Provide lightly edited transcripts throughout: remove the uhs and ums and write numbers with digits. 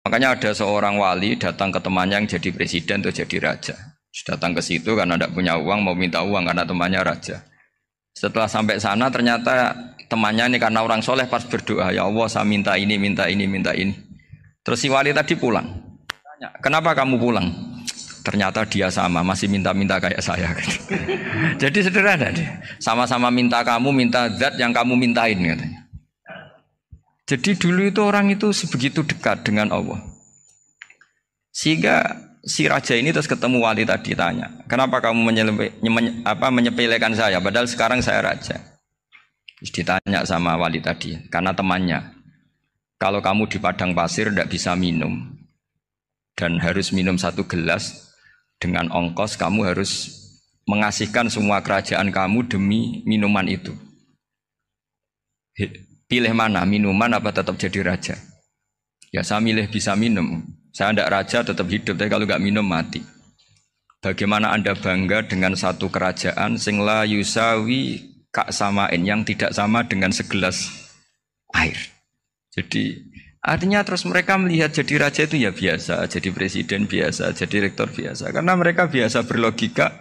Makanya ada seorang wali datang ke temannya yang jadi presiden atau jadi raja. Datang ke situ karena tidak punya uang, mau minta uang karena temannya raja. Setelah sampai sana ternyata temannya ini karena orang soleh pas berdoa, ya Allah saya minta ini, minta ini, minta ini. Terus si wali tadi pulang. Tanya, kenapa kamu pulang? Ternyata dia sama, masih minta-minta kayak saya. Jadi sederhana deh. Sama-sama minta kamu, minta zat yang kamu mintain katanya. Jadi dulu itu orang itu sebegitu dekat dengan Allah. Sehingga si raja ini terus ketemu wali tadi tanya, kenapa kamu menyepelekan saya padahal sekarang saya raja. Terus ditanya sama wali tadi, karena temannya, kalau kamu di padang pasir tidak bisa minum dan harus minum 1 gelas, dengan ongkos kamu harus mengasihkan semua kerajaan kamu demi minuman itu. Pilih mana, minuman apa tetap jadi raja? Ya saya milih bisa minum. Saya tidak raja tetap hidup, tapi kalau nggak minum mati. Bagaimana Anda bangga dengan satu kerajaan sing la yusawi kak samain, yang tidak sama dengan segelas air. Jadi artinya terus mereka melihat jadi raja itu ya biasa, jadi presiden biasa, jadi rektor biasa. Karena mereka biasa berlogika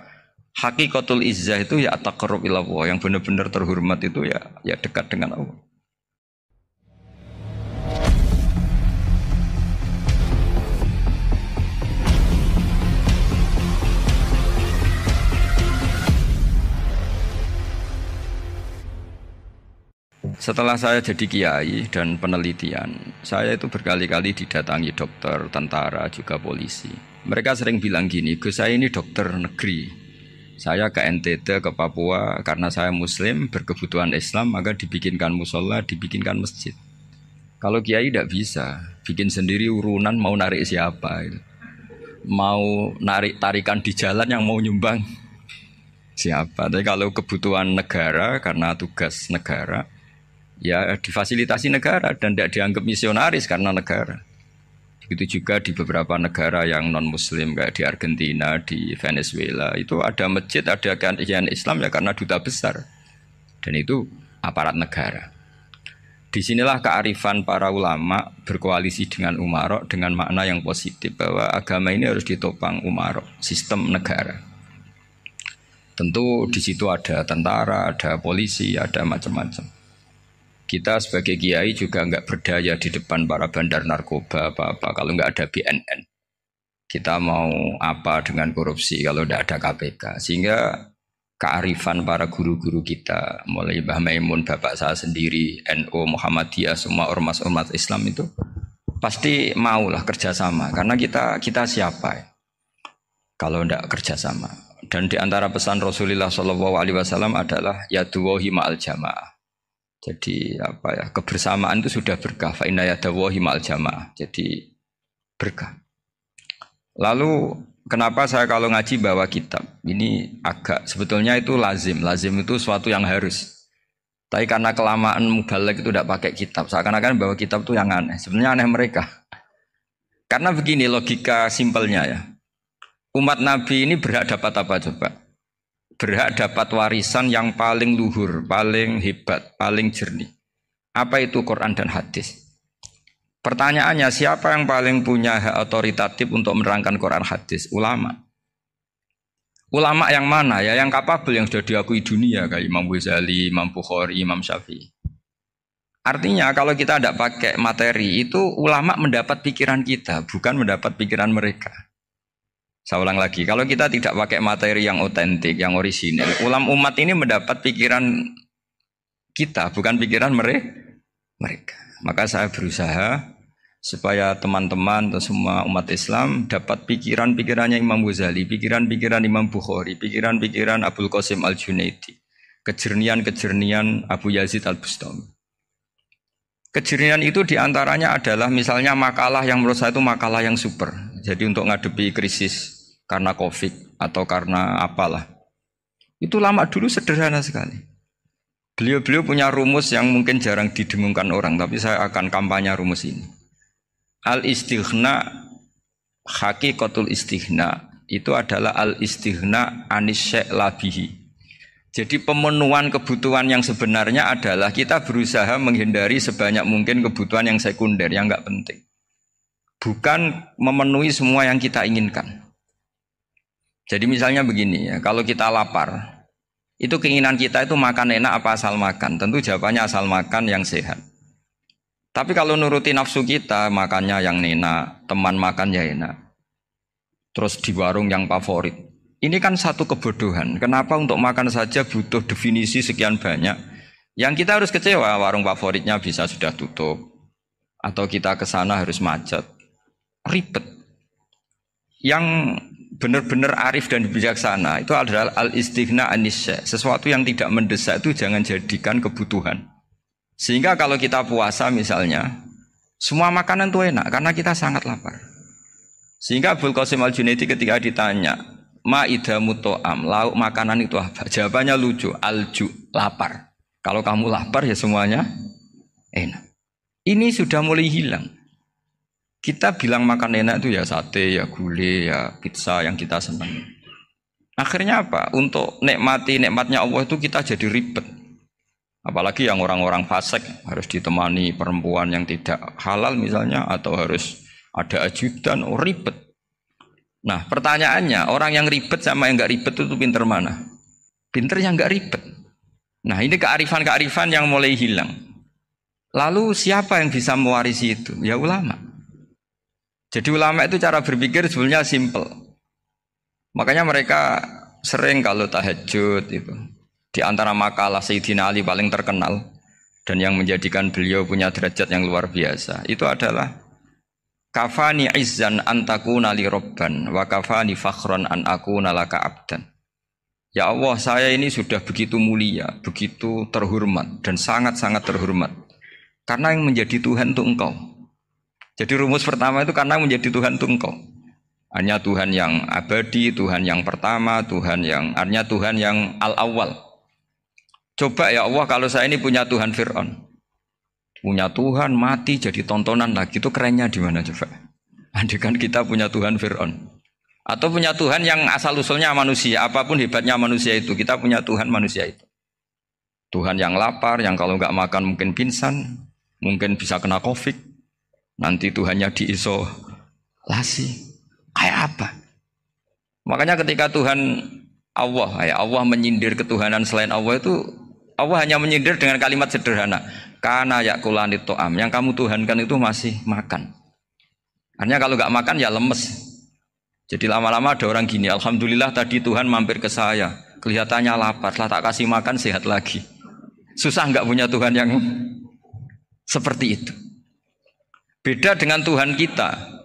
hakikatul izzah itu ya taqarrub ila Allah, yang benar-benar terhormat itu ya dekat dengan Allah. Setelah saya jadi kiai dan penelitian, saya itu berkali-kali didatangi dokter, tentara, juga polisi. Mereka sering bilang gini, Gus saya ini dokter negeri. Saya ke NTT, ke Papua, karena saya muslim, berkebutuhan Islam, maka dibikinkan musola, dibikinkan masjid. Kalau kiai tidak bisa, bikin sendiri urunan mau narik siapa. Mau narik tarikan di jalan yang mau nyumbang siapa. Tapi kalau kebutuhan negara, karena tugas negara, ya difasilitasi negara dan tidak dianggap misionaris karena negara. Begitu juga di beberapa negara yang non muslim kayak di Argentina, di Venezuela, itu ada masjid, ada kajian Islam ya karena duta besar. Dan itu aparat negara. Disinilah kearifan para ulama berkoalisi dengan umarok dengan makna yang positif bahwa agama ini harus ditopang umarok, sistem negara. Tentu di situ ada tentara, ada polisi, ada macam-macam. Kita sebagai kiai juga enggak berdaya di depan para bandar narkoba apa-apa kalau enggak ada BNN. Kita mau apa dengan korupsi kalau enggak ada KPK. Sehingga kearifan para guru-guru kita, mulai Mbah Maimun, bapak saya sendiri, NU, Muhammadiyah, semua ormas-ormas Islam itu pasti maulah kerjasama. Karena kita siapa ya? Kalau enggak kerjasama. Dan di antara pesan Rasulullah SAW adalah yaduwahi ma'al jamaah. Jadi kebersamaan itu sudah berkah. Fa inna yadallahi ma'al jamaah. Jadi berkah. Lalu kenapa saya kalau ngaji bawa kitab? Ini agak sebetulnya itu lazim. Lazim itu suatu yang harus. Tapi karena kelamaan mubalek itu tidak pakai kitab. Seakan-akan bawa kitab itu yang aneh. Sebenarnya aneh mereka. Karena begini logika simpelnya ya. Umat Nabi ini berhak dapat apa coba? Berhak dapat warisan yang paling luhur, paling hebat, paling jernih. Apa itu Quran dan hadis? Pertanyaannya, siapa yang paling punya hak otoritatif untuk menerangkan Quran hadis? Ulama. Ulama yang mana? Ya yang kapabel, yang sudah diakui dunia kayak Imam Ghazali, Imam Bukhari, Imam Syafi'i. Artinya kalau kita tidak pakai materi itu ulama mendapat pikiran kita, bukan mendapat pikiran mereka. Saya ulang lagi, kalau kita tidak pakai materi yang otentik, yang orisinal, umat ini mendapat pikiran kita, bukan pikiran mereka. Maka saya berusaha supaya teman-teman atau semua umat Islam dapat pikiran-pikirannya Imam Ghazali, pikiran-pikiran Imam Bukhari, pikiran-pikiran Abul Qasim Al-Junaidi, kejernian-kejernian Abu Yazid Al-Bustami. Kejernian itu diantaranya adalah misalnya makalah yang menurut saya itu makalah yang super. Jadi untuk ngadepi krisis karena COVID atau karena apalah. Itu lama dulu sederhana sekali. Beliau-beliau punya rumus yang mungkin jarang didengungkan orang, tapi saya akan kampanye rumus ini. Al-istighna, hakikatul istighna, itu adalah al-istighna anis syai' labihi. Jadi pemenuhan kebutuhan yang sebenarnya adalah kita berusaha menghindari sebanyak mungkin kebutuhan yang sekunder, yang enggak penting. bukan memenuhi semua yang kita inginkan. Jadi misalnya begini ya, kalau kita lapar, itu keinginan kita itu makan enak apa asal makan? Tentu jawabannya asal makan yang sehat. Tapi kalau nuruti nafsu kita, makannya yang enak, teman makan ya enak. Terus di warung yang favorit. Ini kan satu kebodohan. Kenapa untuk makan saja butuh definisi sekian banyak? Yang kita harus kecewa, warung favoritnya bisa sudah tutup. Atau kita ke sana harus macet. Ribet. Yang benar-benar arif dan bijaksana itu adalah al-istighna anisya. Sesuatu yang tidak mendesak itu jangan jadikan kebutuhan. Sehingga kalau kita puasa misalnya, semua makanan itu enak karena kita sangat lapar. Sehingga Abul Qasim Al-Junaidi ketika ditanya, ma'idamu to'am, lauk makanan itu apa? Jawabannya lucu, alju, lapar. Kalau kamu lapar ya semuanya enak. Ini sudah mulai hilang. Kita bilang makan enak itu ya sate, ya gulai, ya pizza yang kita senang. Akhirnya apa? Untuk nikmati nikmatnya Allah itu kita jadi ribet. Apalagi yang orang-orang fasik harus ditemani perempuan yang tidak halal misalnya, atau harus ada ajudan, ribet. Nah pertanyaannya, orang yang ribet sama yang nggak ribet itu pinter mana? Pinter yang nggak ribet. Nah ini kearifan-kearifan yang mulai hilang. Lalu siapa yang bisa mewarisi itu? Ya ulama. Jadi ulama itu cara berpikir sebenarnya simple. Makanya mereka sering kalau tahajud itu. Di antara makalah Sayyidina Ali paling terkenal dan yang menjadikan beliau punya derajat yang luar biasa itu adalah kafani izzan antakuna li robban wa kafani fakhron an akuna laka abdan. Ya Allah, saya ini sudah begitu mulia, begitu terhormat dan sangat-sangat terhormat karena yang menjadi Tuhan itu Engkau. Jadi rumus pertama itu karena menjadi Tuhan itu Engkau. Hanya Tuhan yang abadi, Tuhan yang pertama, artinya Tuhan yang al-awwal. Coba ya Allah, kalau saya ini punya Tuhan Fir'aun, punya Tuhan mati jadi tontonan lagi, itu kerennya di mana coba? Andaikan kita punya Tuhan Fir'aun, atau punya Tuhan yang asal usulnya manusia, apapun hebatnya manusia itu, kita punya Tuhan manusia itu. Tuhan yang lapar, yang kalau nggak makan mungkin pingsan, mungkin bisa kena COVID, nanti Tuhannya diisolasi, kayak apa? Makanya ketika Tuhan Allah menyindir ketuhanan selain Allah itu, Allah hanya menyindir dengan kalimat sederhana, kana yakulanit to'am, yang kamu tuhankan itu masih makan. Artinya kalau nggak makan ya lemes. Jadi lama-lama ada orang gini, alhamdulillah tadi Tuhan mampir ke saya, kelihatannya lapar, setelah tak kasih makan sehat lagi. Susah nggak punya Tuhan yang seperti itu. Beda dengan Tuhan kita.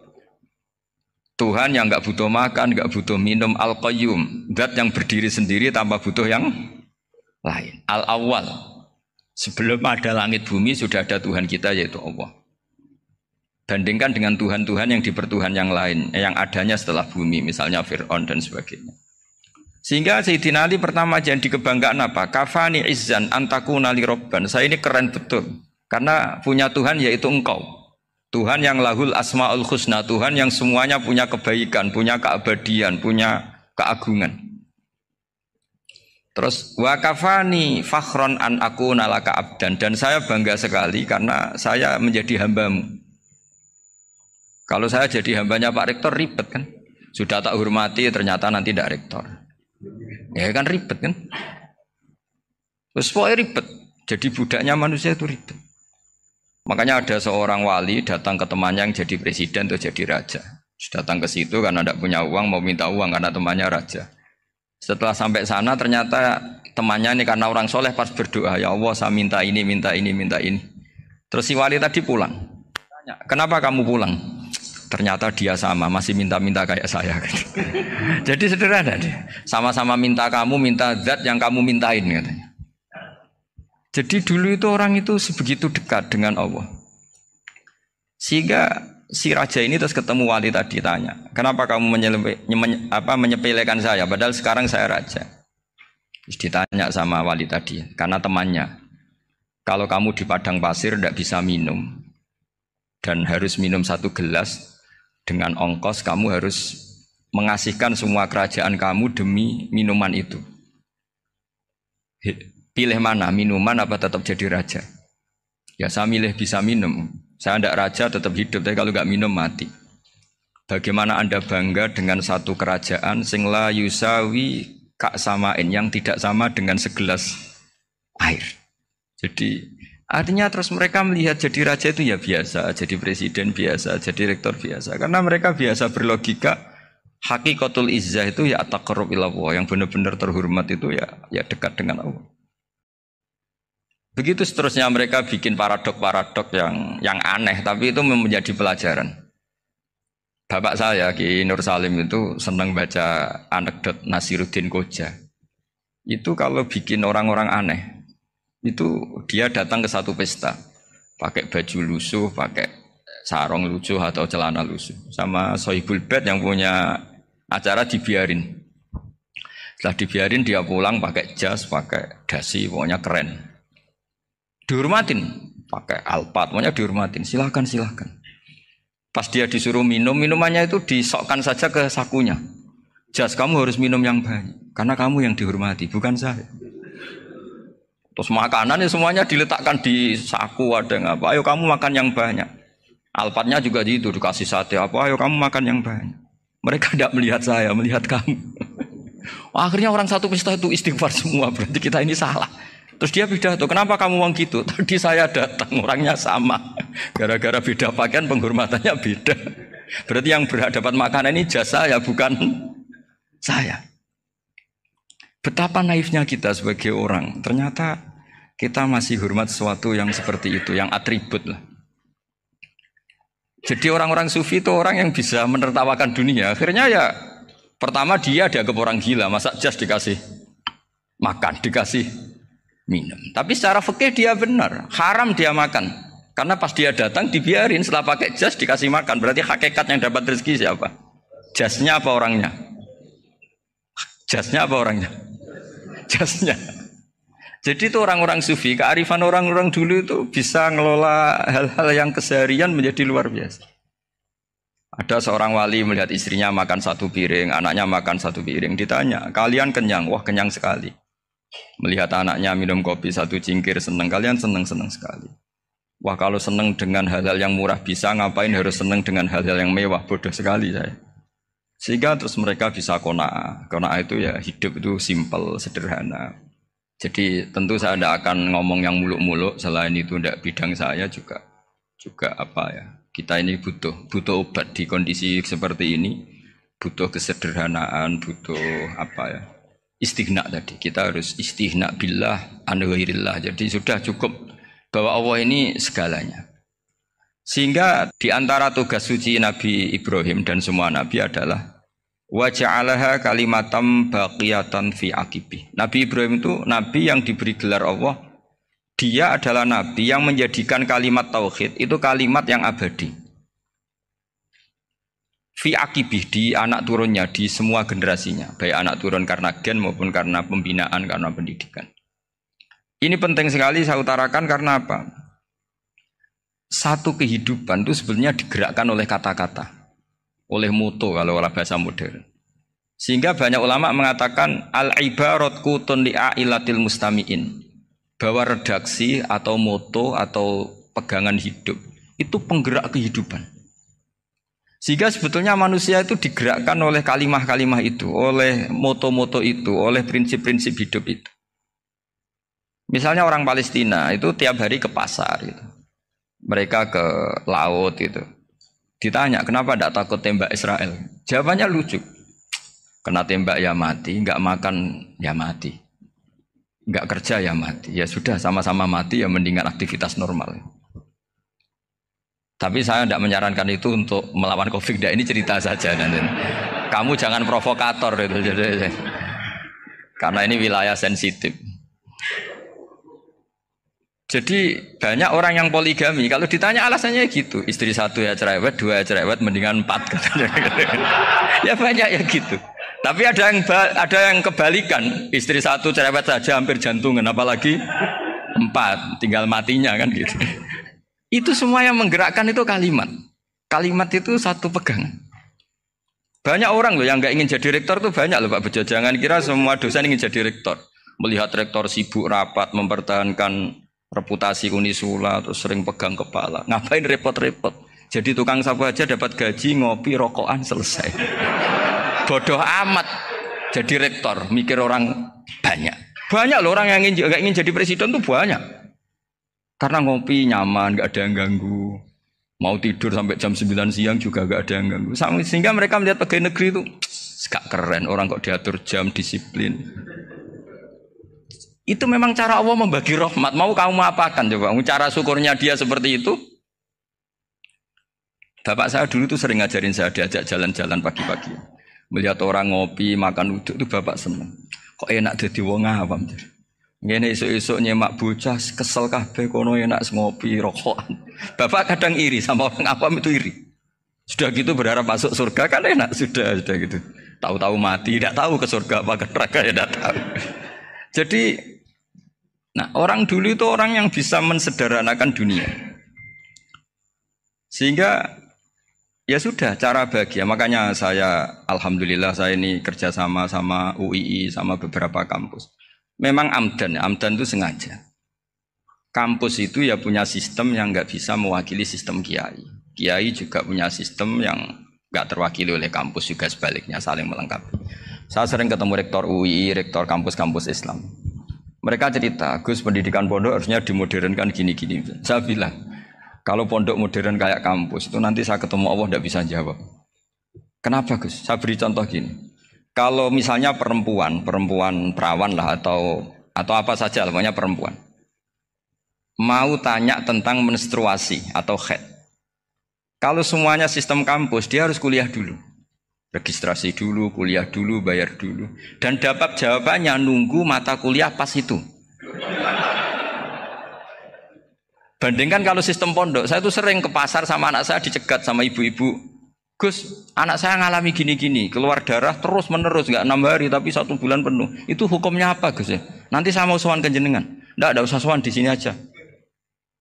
Tuhan yang nggak butuh makan, nggak butuh minum, al-qayyum, zat yang berdiri sendiri tanpa butuh yang lain. Al-awwal, sebelum ada langit bumi sudah ada Tuhan kita yaitu Allah. Bandingkan dengan Tuhan-Tuhan yang dipertuhan yang lain, yang adanya setelah bumi, misalnya Fir'aun dan sebagainya. Sehingga Sayyidina Ali pertama jadi kebanggaan apa? Kafani izzan antakuna li robban. Saya ini keren betul, karena punya Tuhan yaitu Engkau. Tuhan yang lahul asma'ul husna, Tuhan yang semuanya punya kebaikan, punya keabadian, punya keagungan. Terus wa kafani fakhron an akuna laka abdan, dan saya bangga sekali karena saya menjadi hambamu. Kalau saya jadi hambanya Pak Rektor ribet kan? Sudah tak hormati ternyata nanti tidak rektor. Ya kan ribet kan? Terus pokoknya ribet. Jadi budaknya manusia itu ribet. Makanya ada seorang wali datang ke temannya yang jadi presiden atau jadi raja. Datang ke situ karena tidak punya uang, mau minta uang karena temannya raja. Setelah sampai sana ternyata temannya ini karena orang soleh pas berdoa, ya Allah saya minta ini, minta ini, minta ini. Terus si wali tadi pulang. Tanya, kenapa kamu pulang? Ternyata dia sama, masih minta-minta kayak saya. Jadi sederhana dia. Sama-sama minta kamu, minta zat yang kamu mintain katanya. Jadi dulu itu orang itu sebegitu dekat dengan Allah. Sehingga si raja ini terus ketemu wali tadi tanya, kenapa kamu menyepelekan saya padahal sekarang saya raja. Terus ditanya sama wali tadi, karena temannya, kalau kamu di padang pasir tidak bisa minum dan harus minum 1 gelas, dengan ongkos kamu harus mengasihkan semua kerajaan kamu demi minuman itu. Pilih mana, minuman apa tetap jadi raja? Ya saya milih bisa minum. Saya tidak raja tetap hidup, tapi kalau nggak minum mati. Bagaimana Anda bangga dengan satu kerajaan sing la yusawi kak samain yang tidak sama dengan segelas air. Jadi artinya terus mereka melihat jadi raja itu ya biasa, jadi presiden biasa, jadi rektor biasa. Karena mereka biasa berlogika hakikatul izzah itu ya taqarrub ila Allah, yang benar-benar terhormat itu ya dekat dengan Allah. Begitu seterusnya mereka bikin paradok-paradok yang aneh, tapi itu menjadi pelajaran. Bapak saya, Ki Nur Salim itu senang baca anekdot Nasiruddin Koja. Itu kalau bikin orang-orang aneh, itu dia datang ke satu pesta, pakai baju lusuh, pakai sarung lusuh atau celana lusuh. Sama Sohibul Bait yang punya acara dibiarin. Setelah dibiarin dia pulang pakai jas, pakai dasi, pokoknya keren. Dihormatin, pakai alpat, pokoknya dihormatin. Silahkan. Pas dia disuruh minum, minumannya itu disokkan saja ke sakunya. Jas, kamu harus minum yang banyak, karena kamu yang dihormati, bukan saya. Terus makanannya semuanya diletakkan di saku, ada yang apa, ayo kamu makan yang banyak. Alpatnya juga gitu, dikasih sate apa, ayo kamu makan yang banyak. Mereka tidak melihat saya, melihat kamu. Akhirnya orang satu pesta itu istighfar semua, berarti kita ini salah. Terus dia pidato, kenapa kamu uang gitu? Tadi saya datang, orangnya sama. Gara-gara beda pakaian, penghormatannya beda. Berarti yang berhak dapat makanan ini jasa ya, bukan saya. Betapa naifnya kita sebagai orang. Ternyata kita masih hormat sesuatu yang seperti itu, yang atribut lah. Jadi orang-orang sufi itu orang yang bisa menertawakan dunia. Akhirnya ya, pertama dia dianggap orang gila. Masa jas dikasih makan, dikasih minum. Tapi secara fikih dia benar, haram dia makan. Karena pas dia datang dibiarin, setelah pakai jas dikasih makan. Berarti hakikat yang dapat rezeki siapa? Jasnya apa orangnya? Jasnya apa orangnya? Jasnya. Jadi itu orang-orang sufi, kearifan orang-orang dulu itu bisa ngelola hal-hal yang keseharian menjadi luar biasa. Ada seorang wali melihat istrinya makan satu piring, anaknya makan satu piring. Ditanya, kalian kenyang? Wah, kenyang sekali. Melihat anaknya minum kopi satu cingkir, senang. Kalian senang sekali. Wah, kalau senang dengan hal-hal yang murah bisa, ngapain harus senang dengan hal-hal yang mewah? Bodoh sekali saya. Sehingga terus mereka bisa qanaah. Qanaah itu ya hidup itu simpel, sederhana. Jadi tentu saya tidak akan ngomong yang muluk-muluk, selain itu tidak bidang saya juga apa ya. Kita ini butuh obat di kondisi seperti ini, butuh kesederhanaan, butuh apa ya. Istighna tadi, kita harus istighna billah an ghairillah. Jadi sudah cukup bahwa Allah ini segalanya. Sehingga di antara tugas suci Nabi Ibrahim dan semua nabi adalah wa ja'alaha kalimatam baqiyatan fi aqibi. Nabi Ibrahim itu nabi yang diberi gelar Allah. Dia adalah nabi yang menjadikan kalimat tauhid itu kalimat yang abadi. Fi akibih, di anak turunnya, di semua generasinya, baik anak turun karena gen maupun karena pembinaan, karena pendidikan. Ini penting sekali saya utarakan karena apa? Satu kehidupan itu sebenarnya digerakkan oleh kata-kata, oleh moto kalau oleh bahasa modern. Sehingga banyak ulama mengatakan al-ibarat kutun li'ailatil mustami'in, bahwa redaksi atau moto atau pegangan hidup itu penggerak kehidupan. Sehingga sebetulnya manusia itu digerakkan oleh kalimah-kalimah itu, oleh moto-moto itu, oleh prinsip-prinsip hidup itu. Misalnya orang Palestina itu tiap hari ke pasar gitu. Mereka ke laut gitu. Ditanya, kenapa tidak takut tembak Israel? Jawabannya lucu. Kena tembak ya mati, enggak makan ya mati. Enggak kerja ya mati. Ya sudah, sama-sama mati ya mendingan aktivitas normal. Tapi saya tidak menyarankan itu untuk melawan COVID. Ini cerita saja. Kamu jangan provokator itu. Karena ini wilayah sensitif. Jadi banyak orang yang poligami. Kalau ditanya alasannya gitu. Istri satu ya cerewet, dua ya cerewet, mendingan 4. Ya banyak ya gitu. Tapi ada yang kebalikan. Istri satu cerewet saja hampir jantungan. Apalagi 4. Tinggal matinya kan gitu. Itu semua yang menggerakkan itu kalimat. Kalimat itu satu pegangan. Banyak orang loh yang nggak ingin jadi rektor tuh banyak loh Pak Bejo. Jangan kira semua dosen ingin jadi rektor. Melihat rektor sibuk rapat, mempertahankan reputasi Unisula, terus sering pegang kepala. Ngapain repot-repot? Jadi tukang sapu aja dapat gaji, ngopi, rokokan, selesai. Bodoh amat. Jadi rektor, mikir orang banyak. Banyak loh orang yang ingin jadi presiden tuh banyak. Karena ngopi nyaman, gak ada yang ganggu. Mau tidur sampai jam 9 siang juga gak ada yang ganggu. Sehingga mereka melihat pegawai negeri itu gak keren, orang kok diatur jam, disiplin. Itu memang cara Allah membagi rahmat. Mau kamu apakan coba? Cara syukurnya dia seperti itu. Bapak saya dulu tuh sering ngajarin saya, diajak jalan-jalan pagi-pagi. Melihat orang ngopi, makan uduk itu bapak seneng. Kok enak jadi wong awam. Ngene esuk-esuk nyemak bocah kesel kabeh kono enak ngopi rokokan. Bapak kadang iri sama orang awam itu iri. Sudah gitu berharap masuk surga kan enak sudah gitu. Tahu-tahu mati, tidak tahu ke surga apa ke neraka ya tidak tahu. Jadi nah, orang dulu itu orang yang bisa mensederhanakan dunia. Sehingga ya sudah, cara bahagia. Makanya saya, alhamdulillah saya ini kerjasama sama UII, sama beberapa kampus. Memang amdan itu sengaja. Kampus itu ya punya sistem yang nggak bisa mewakili sistem kiai. Kiai juga punya sistem yang nggak terwakili oleh kampus, juga sebaliknya, saling melengkapi. Saya sering ketemu rektor UII, rektor kampus-kampus Islam. Mereka cerita, Gus, pendidikan pondok harusnya dimodernkan gini-gini. Saya bilang, kalau pondok modern kayak kampus itu nanti saya ketemu Allah tidak bisa jawab. Kenapa Gus? Saya beri contoh gini. Kalau misalnya perempuan perawan lah atau apa saja, namanya perempuan, mau tanya tentang menstruasi atau haid. Kalau semuanya sistem kampus, dia harus kuliah dulu, registrasi dulu, kuliah dulu, bayar dulu, dan dapat jawabannya nunggu mata kuliah pas itu. Bandingkan kalau sistem pondok, saya tuh sering ke pasar sama anak saya dicegat sama ibu-ibu. Gus, anak saya ngalami gini-gini, keluar darah terus menerus, nggak 6 hari tapi 1 bulan penuh. Itu hukumnya apa Gus ya? Nanti saya mau sowan ke jenengan. Nggak usah sowan, di sini aja.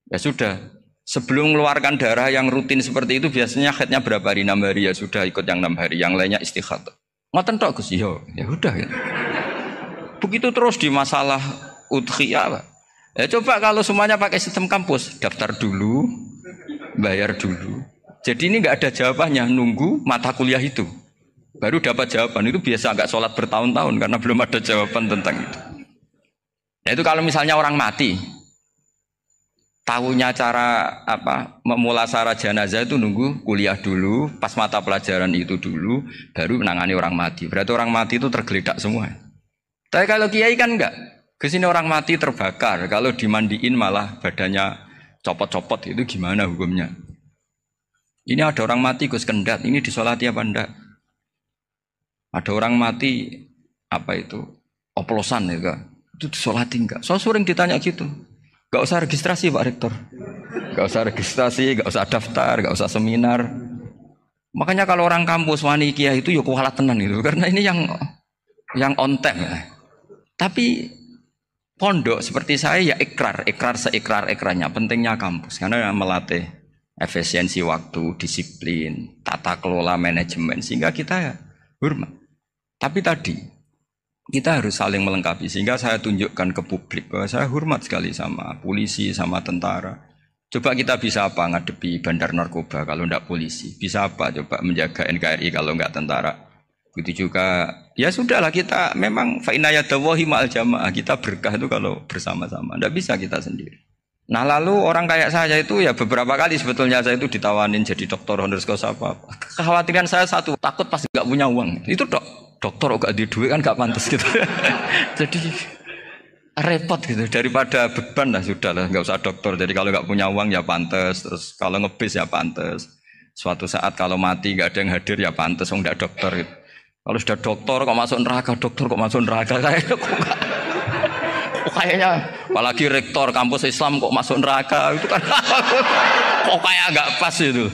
Ya sudah, sebelum mengeluarkan darah yang rutin seperti itu biasanya haidnya berapa hari? 6 hari ya sudah ikut yang 6 hari, yang lainnya istighatsah. Ngoten tok Gus, ya udah ya. Begitu terus di masalah udhiyah, Pak. Ya coba kalau semuanya pakai sistem kampus, daftar dulu, bayar dulu. Jadi ini nggak ada jawabannya, nunggu mata kuliah itu, baru dapat jawaban. Itu biasa nggak sholat bertahun-tahun karena belum ada jawaban tentang itu. Nah itu kalau misalnya orang mati, tahunya cara apa memulasara jenazah itu nunggu kuliah dulu, pas mata pelajaran itu dulu, baru menangani orang mati. Berarti orang mati itu tergeledak semua. Tapi kalau kiai kan enggak. Kesini orang mati terbakar, kalau dimandiin malah badannya copot-copot, itu gimana hukumnya? Ini ada orang mati Gus Kendat, ini disolati apa enggak? Ada orang mati apa itu oplosan ya, itu disolati enggak? So sering ditanya gitu. Gak usah registrasi Pak Rektor, gak usah registrasi, gak usah daftar, gak usah seminar. Makanya kalau orang kampus wani kiai itu ya kualat tenan gitu, karena ini yang on time ya. Tapi pondok seperti saya ya ikrar seikrar-ikrarnya pentingnya kampus karena melatih efisiensi waktu, disiplin, tata kelola manajemen sehingga kita ya hormat. Tapi tadi kita harus saling melengkapi sehingga saya tunjukkan ke publik bahwa saya hormat sekali sama polisi, sama tentara. Coba kita bisa apa ngadepi bandar narkoba kalau enggak polisi? Bisa apa coba menjaga NKRI kalau enggak tentara? Begitu juga, ya sudahlah kita memang fa'inayadawahi ma'al jamaah, kita berkah itu kalau bersama-sama, tidak bisa kita sendiri. Nah lalu orang kayak saya itu ya beberapa kali sebetulnya saya itu ditawanin jadi doktor honoris causa apa. Kekhawatiran saya satu, takut pasti nggak punya uang. Itu dokter gak di duit kan gak pantas gitu. Jadi repot gitu, daripada beban lah sudahlah nggak usah dokter. Jadi kalau nggak punya uang ya pantas, terus kalau ngebis ya pantas. Suatu saat kalau mati nggak ada yang hadir ya pantas, nggak dokter gitu. Kalau sudah dokter kok masuk neraka, kayaknya apalagi rektor kampus Islam kok masuk neraka itu kan kok kayak nggak pas itu.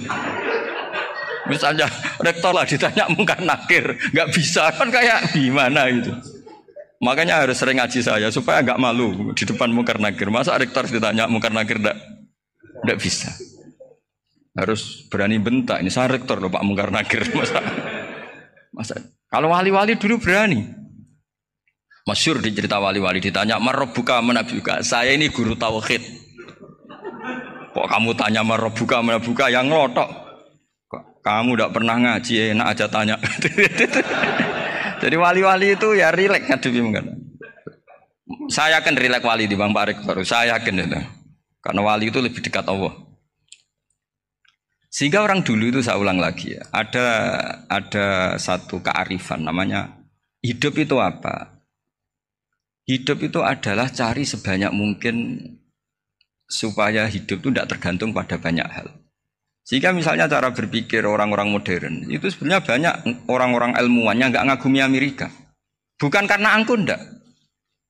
Misalnya rektor lah ditanya mungkar nakir, nggak bisa kan kayak gimana gitu. Makanya harus sering ngaji saya supaya nggak malu di depan mungkar nakir. Masa rektor ditanya mungkar nakir nggak bisa. Harus berani bentak. Ini saya rektor loh Pak mungkar nakir masa. Kalau wali-wali dulu berani. Masyhur di cerita wali-wali ditanya marabbuka manabuka. Saya ini guru tauhid. Kok kamu tanya marabbuka manabuka yang ngelotok. Kamu tidak pernah ngaji, enak aja tanya. Jadi wali-wali itu ya rileks ngadepi mungkin. Saya akan rileks wali di Bang Parik baru. Saya yakin itu. Karena wali itu lebih dekat Allah. Sehingga orang dulu itu saya ulang lagi ya, ada satu kearifan namanya hidup itu apa? Hidup itu adalah cari sebanyak mungkin supaya hidup itu tidak tergantung pada banyak hal. Sehingga misalnya cara berpikir orang-orang modern itu sebenarnya banyak orang-orang ilmuwannya nggak ngagumi Amerika. Bukan karena angkuh ndak.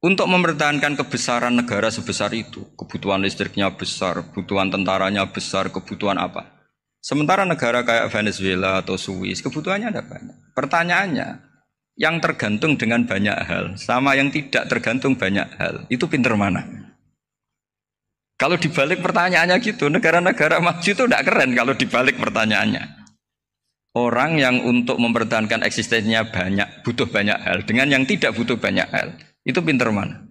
Untuk mempertahankan kebesaran negara sebesar itu, kebutuhan listriknya besar, kebutuhan tentaranya besar, kebutuhan apa? Sementara negara kayak Venezuela atau Swiss kebutuhannya ada banyak. Pertanyaannya, yang tergantung dengan banyak hal sama yang tidak tergantung banyak hal, itu pinter mana? Kalau dibalik pertanyaannya gitu, negara-negara maju itu tidak keren kalau dibalik pertanyaannya. Orang yang untuk mempertahankan eksistensinya banyak, butuh banyak hal, dengan yang tidak butuh banyak hal, itu pinter mana?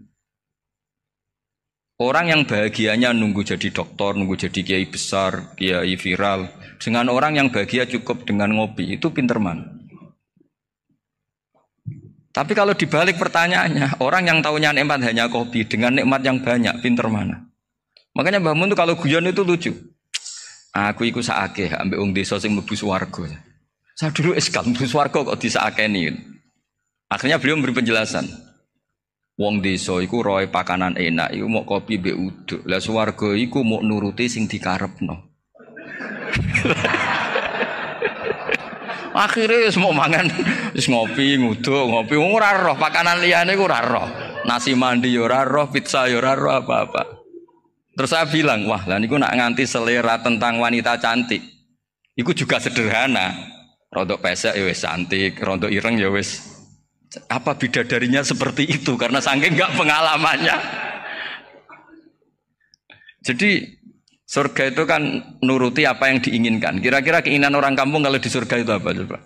Orang yang bahagianya nunggu jadi dokter, nunggu jadi kiai besar, kiai viral, dengan orang yang bahagia cukup dengan ngopi, itu pinter mana? Tapi kalau dibalik pertanyaannya, orang yang taunya nikmat hanya kopi, dengan nikmat yang banyak, pinter mana? Makanya Mbah Mun itu kalau guyon itu lucu. Aku iku sakake ambek wong desa sing mlebu swarga. Saya dulu eskal mlebu swarga kok disakeni. Akhirnya beliau memberi penjelasan. Wong desa iku roe pakanan enak, iku mau kopi mbek uduk. Lah swarga iku mau nuruti sing dikarepno. Akhirnya wis mau mangan, wis ngopi, nguduk, ngopi ora roh pakanan liyane iku ora roh. Nasi mandi yo ora roh, pizza yo ora roh apa-apa. Terus saya bilang, wah lah niku nak nganti selera tentang wanita cantik. Iku juga sederhana. Rodok pesek ya wis cantik, rodok ireng ya wis. Apa bidadarinya seperti itu karena saking enggak pengalamannya. Jadi surga itu kan nuruti apa yang diinginkan. Kira-kira keinginan orang kampung kalau di surga itu apa coba?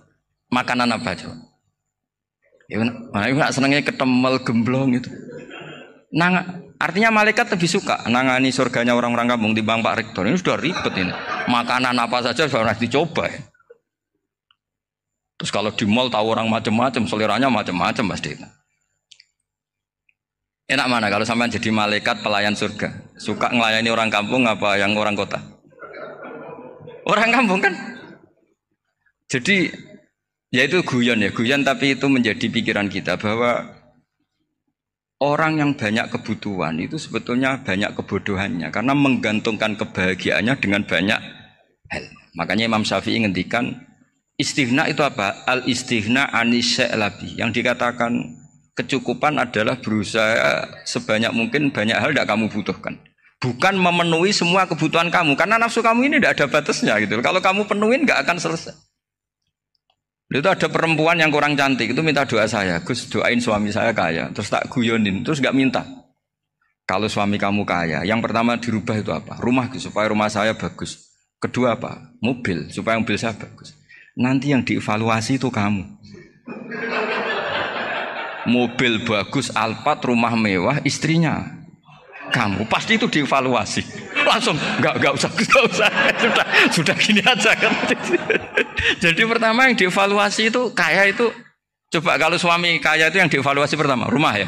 Makanan apa coba? Ya, nak senengnya ketemel gemblong itu. Artinya malaikat lebih suka nangani surganya orang-orang kampung di Bang Pak Rektor. Ini sudah ribet ini. Makanan apa saja sudah dicoba. Ya. Terus kalau di mall tahu orang macam-macam, seleranya macam-macam pasti. Enak mana kalau sampai jadi malaikat pelayan surga? Suka ngelayani orang kampung apa yang orang kota? Orang kampung kan? Jadi ya itu guyon ya, guyon tapi itu menjadi pikiran kita bahwa orang yang banyak kebutuhan itu sebetulnya banyak kebodohannya karena menggantungkan kebahagiaannya dengan banyak hal. Makanya Imam Syafi'i ngendikan istighna itu apa? Al-istighna anisya'i. Yang dikatakan kecukupan adalah berusaha sebanyak mungkin banyak hal tidak kamu butuhkan. Bukan memenuhi semua kebutuhan kamu karena nafsu kamu ini tidak ada batasnya gitu. Kalau kamu penuhin nggak akan selesai. Itu ada perempuan yang kurang cantik itu minta doa saya, Gus doain suami saya kaya, terus tak guyonin, terus nggak minta. Kalau suami kamu kaya, yang pertama dirubah itu apa? Rumah supaya rumah saya bagus. Kedua apa? Mobil supaya mobil saya bagus. Nanti yang dievaluasi itu kamu. Mobil bagus, Alphard, rumah mewah, istrinya kamu pasti itu dievaluasi. Langsung nggak usah sudah gini aja kan. Jadi pertama yang dievaluasi itu kaya itu coba kalau suami kaya itu yang dievaluasi pertama rumah ya,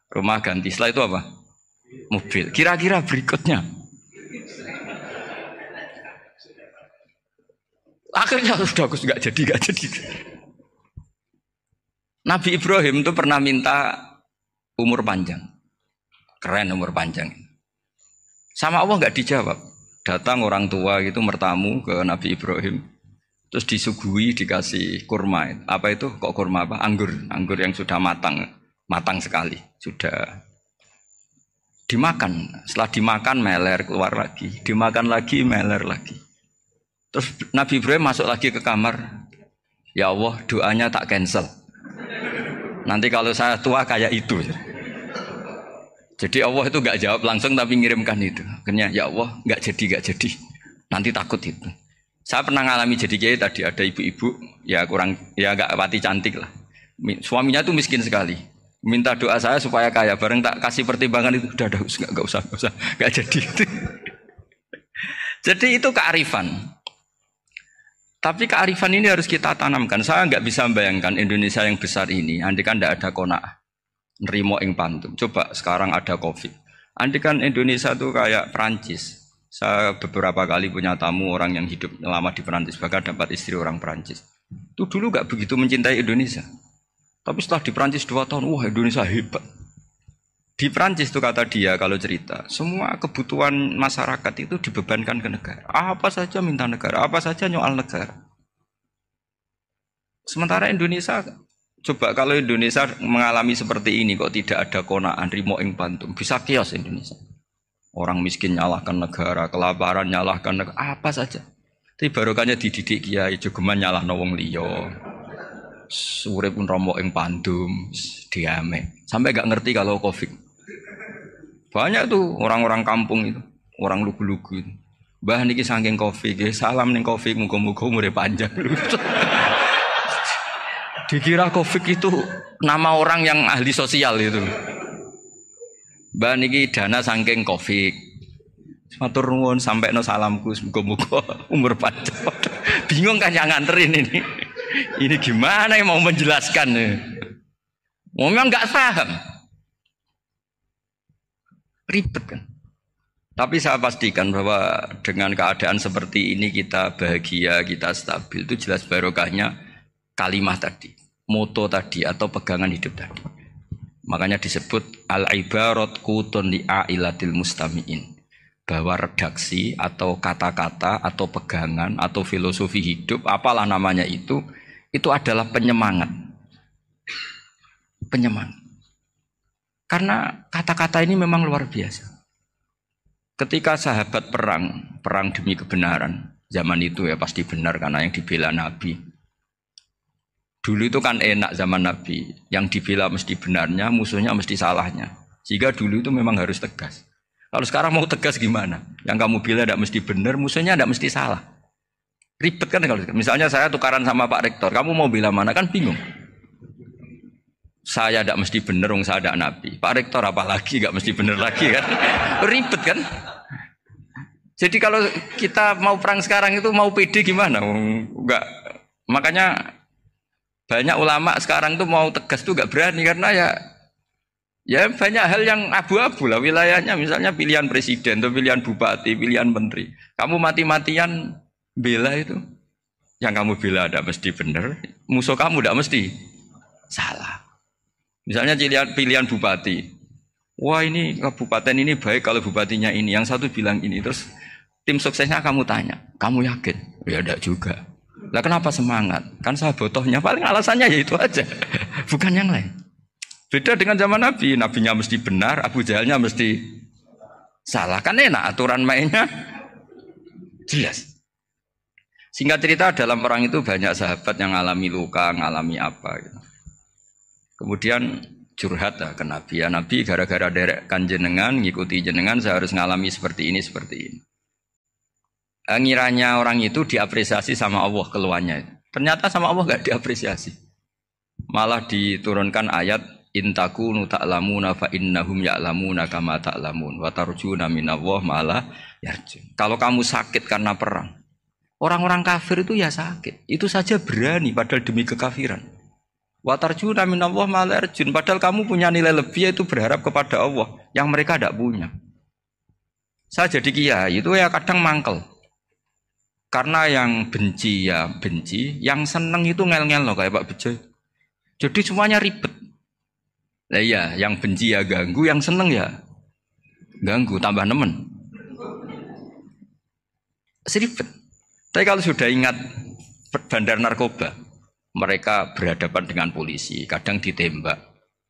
rumah ganti. Setelah itu apa? Mobil. Kira-kira berikutnya akhirnya sudah Gus nggak jadi. Nabi Ibrahim itu pernah minta umur panjang, keren umur panjang. Sama Allah nggak dijawab. Datang orang tua gitu mertamu ke Nabi Ibrahim, terus disuguhi dikasih kurma. Apa itu? Kok kurma apa? Anggur yang sudah matang sekali, sudah dimakan. Setelah dimakan meler keluar lagi, dimakan lagi meler lagi. Terus Nabi Ibrahim masuk lagi ke kamar. Ya Allah, doanya tak cancel. Nanti kalau saya tua kayak itu. Jadi Allah itu nggak jawab langsung tapi ngirimkan itu. Akhirnya ya Allah nggak jadi. Nanti takut itu. Saya pernah ngalami jadi kiai tadi ada ibu-ibu ya nggak pati cantik lah. Suaminya tuh miskin sekali. Minta doa saya supaya kaya. Bareng tak kasih pertimbangan itu udah nggak usah nggak jadi. Jadi itu kearifan. Tapi kearifan ini harus kita tanamkan. Saya nggak bisa membayangkan Indonesia yang besar ini, andai kan tidak ada qanaah, nerimo ing pantum. Coba sekarang ada Covid. Andai kan Indonesia tuh kayak Perancis. Saya beberapa kali punya tamu orang yang hidup lama di Perancis, bahkan dapat istri orang Perancis. Itu dulu nggak begitu mencintai Indonesia. Tapi setelah di Perancis 2 tahun, wah Indonesia hebat. Di Perancis tuh kata dia kalau cerita, semua kebutuhan masyarakat itu dibebankan ke negara. Apa saja minta negara, apa saja nyoal negara. Sementara Indonesia, coba kalau Indonesia mengalami seperti ini kok tidak ada qanaah rimo ing pantum, bisa kios Indonesia. Orang miskin nyalahkan negara, kelaparan nyalahkan negara, apa saja. Tapi barokahnya dididik kiai, jogeman nyalahno wong liya. Urip pun romo ing pandum, diame. Sampai gak ngerti kalau Covid. Banyak tuh orang-orang kampung itu, orang lugu-lugu itu. Mbah niki saking Covid, salam ning Covid, muga-muga umure panjang. Dikira Covid itu nama orang yang ahli sosial itu. Mbah niki dana saking Covid. Matur nuwun sampekno salamku, muga-muga umur panjang. Bingung kan yang nganterin ini. Ini gimana yang mau menjelaskan? Memang nggak paham, ribet kan. Tapi saya pastikan bahwa dengan keadaan seperti ini kita bahagia, kita stabil, itu jelas barokahnya kalimat tadi, moto tadi atau pegangan hidup tadi. Makanya disebut al-ibarat qutun li'ailatil mustami'in, bahwa redaksi atau kata-kata atau pegangan atau filosofi hidup, apalah namanya itu adalah penyemangat. Penyemangat. Karena kata-kata ini memang luar biasa. Ketika sahabat perang demi kebenaran, zaman itu ya pasti benar karena yang dibela Nabi. Dulu itu kan enak zaman Nabi, yang dibela mesti benarnya, musuhnya mesti salahnya. Sehingga dulu itu memang harus tegas. Kalau sekarang mau tegas gimana? Yang kamu bela tidak mesti benar, musuhnya tidak mesti salah. Ribet kan kalau misalnya saya tukaran sama Pak Rektor, kamu mau bela mana kan bingung. Saya tidak mesti benar, saya tidak Nabi. Pak Rektor apalagi nggak mesti benar lagi kan? Ribet kan? Jadi kalau kita mau perang sekarang itu mau pede gimana? Enggak. Makanya banyak ulama sekarang tuh mau tegas tuh nggak berani karena ya banyak hal yang abu-abu lah wilayahnya. Misalnya pilihan presiden atau pilihan bupati, pilihan menteri. Kamu mati-matian bela itu, yang kamu bela tidak mesti benar, musuh kamu tidak mesti salah. Misalnya pilihan bupati, wah ini kabupaten ini baik kalau bupatinya ini, yang satu bilang ini, terus tim suksesnya kamu tanya, kamu yakin? Ya tidak juga. Lah kenapa semangat? Kan saya botohnya, paling alasannya ya itu aja, bukan yang lain. Beda dengan zaman Nabi, nabinya mesti benar, Abu Jahalnya mesti salah, kan enak aturan mainnya jelas. Singkat cerita dalam perang itu banyak sahabat yang ngalami luka, ngalami apa gitu. Kemudian curhat ke Nabi, ya Nabi gara-gara derekkan jenengan, ngikuti jenengan saya harus ngalami seperti ini, seperti ini. Ngiranya orang itu diapresiasi sama Allah keluarnya. Ternyata sama Allah gak diapresiasi. Malah diturunkan ayat intakunu ta'lamuna fa innahum ya'lamuna kama ta'lamun wa tarjuna minallah malah yarjun. Kalau kamu sakit karena perang, orang-orang kafir itu ya sakit. Itu saja berani padahal demi kekafiran. Wa tarjuna minallah ma la yarjun. Padahal kamu punya nilai lebih yaitu berharap kepada Allah yang mereka tidak punya. Saya jadi kiai itu ya kadang mangkel. Karena yang benci ya benci, yang seneng itu ngel-ngel loh kayak Pak Bejo. Jadi semuanya ribet. Lah iya, yang benci ya ganggu, yang seneng ya ganggu, tambah nemen. Seribet. Tapi kalau sudah ingat bandar narkoba, mereka berhadapan dengan polisi, kadang ditembak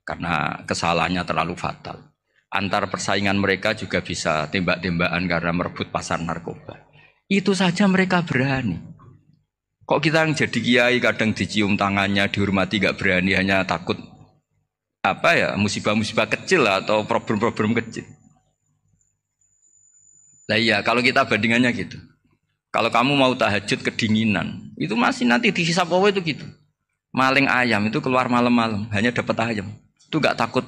karena kesalahannya terlalu fatal. Antar persaingan mereka juga bisa tembak-tembakan karena merebut pasar narkoba. Itu saja mereka berani. Kok kita yang jadi kiai kadang dicium tangannya, dihormati gak berani, hanya takut apa ya, musibah-musibah kecil atau problem-problem kecil. Lah iya, kalau kita bandingannya gitu. Kalau kamu mau tahajud kedinginan, itu masih nanti dihisab Allah itu gitu. Maling ayam itu keluar malam-malam, hanya dapat ayam. Itu gak takut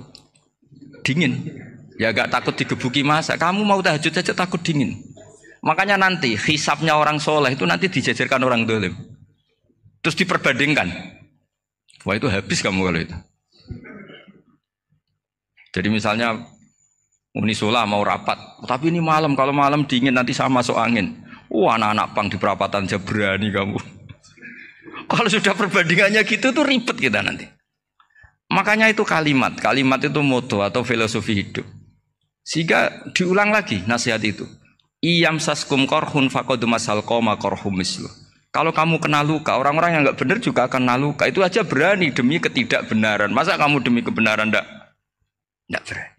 dingin. Ya gak takut digebuki masa. Kamu mau tahajud saja takut dingin. Makanya nanti hisabnya orang soleh itu nanti dijajarkan orang dolim. Terus diperbandingkan. Wah itu habis kamu kalau itu. Jadi misalnya Unisula mau rapat, tapi ini malam, kalau malam dingin nanti saya masuk angin. Wah anak-anak pang di perapatan aja berani kamu. Kalau sudah perbandingannya gitu tuh ribet kita nanti. Makanya itu kalimat itu moto atau filosofi hidup. Sehingga diulang lagi nasihat itu. Iyam saskum korhun fakodu masal koma korhum mislu. Kalau kamu kena luka, orang-orang yang nggak benar juga akan kena luka. Itu aja berani demi ketidakbenaran. Masa kamu demi kebenaran enggak berani?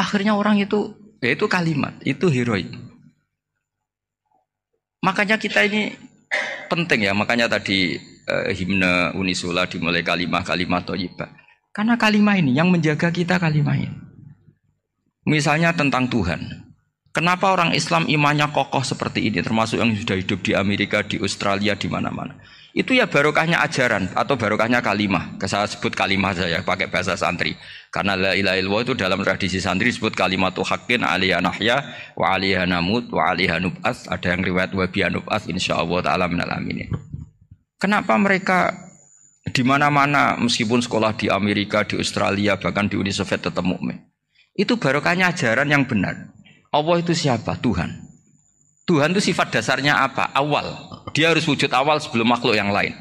Akhirnya orang itu, ya itu kalimat, itu heroik. Makanya kita ini penting ya, makanya tadi himne Unisula dimulai kalimat thayyibah. Karena kalimat ini yang menjaga kita kalimat ini. Misalnya tentang Tuhan. Kenapa orang Islam imannya kokoh seperti ini, termasuk yang sudah hidup di Amerika, di Australia, di mana-mana. Itu ya barokahnya ajaran atau barokahnya kalimah. Saya sebut kalimah saya pakai bahasa santri. Karena la ilaha illallah itu dalam tradisi santri disebut kalimatu haqqin alaiha nahya wa alaiha namut wa alaiha nub'ats. Ada yang riwayat wa biha nub'ats insyaallah taala minal aminin. Kenapa mereka di mana-mana meskipun sekolah di Amerika, di Australia, bahkan di Uni Soviet tetap mukmin? Itu barokahnya ajaran yang benar. Allah itu siapa? Tuhan. Tuhan itu sifat dasarnya apa? Awal. Dia harus wujud awal sebelum makhluk yang lain.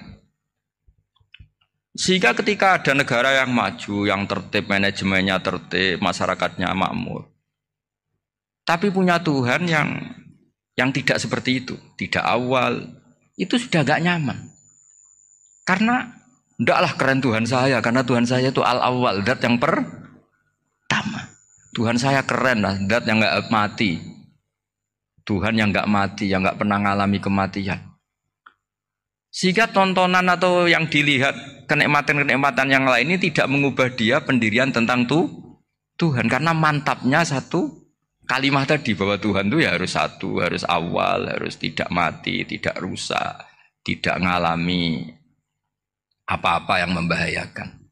Sehingga ketika ada negara yang maju, yang tertib, manajemennya tertib, masyarakatnya makmur. Tapi punya Tuhan yang tidak seperti itu. Tidak awal. Itu sudah gak nyaman. Karena ndaklah keren Tuhan saya. Karena Tuhan saya itu al-awwal. Dat yang pertama. Tuhan saya keren lah. Dat yang gak mati. Tuhan yang gak mati, yang gak pernah mengalami kematian. Sehingga tontonan atau yang dilihat kenikmatan-kenikmatan yang lain ini tidak mengubah dia pendirian tentang Tuhan. Karena mantapnya satu kalimat tadi bahwa Tuhan itu ya harus satu, harus awal, harus tidak mati, tidak rusak, tidak mengalami apa-apa yang membahayakan.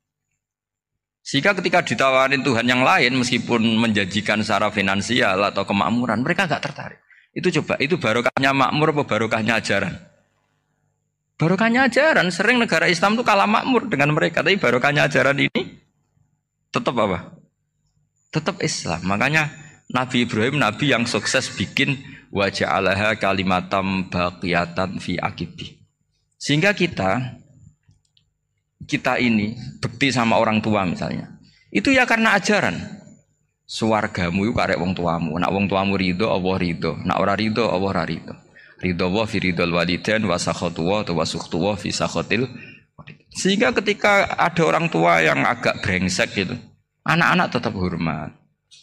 Sehingga ketika ditawarin Tuhan yang lain meskipun menjanjikan secara finansial atau kemakmuran, mereka gak tertarik. Itu coba, itu barokahnya makmur apa barokahnya ajaran? Barokahnya ajaran, sering negara Islam itu kalah makmur dengan mereka. Tapi barokahnya ajaran ini tetap apa? Tetap Islam. Makanya Nabi Ibrahim, Nabi yang sukses bikin wa ja'alaha kalimatam baqiyatan fi aqibi. Sehingga kita ini bekti sama orang tua misalnya. Itu ya karena ajaran. Suwargamu itu karek wong tuamu. Nak wong tuamu ridho, Allah ridho. Nak ora ridho, Allah ora ridho. Ridho wa fi ridhol walidain wa sakhatu wa sukhtu wa fi sakhatil. Sehingga ketika ada orang tua yang agak brengsek gitu, anak-anak tetap hormat.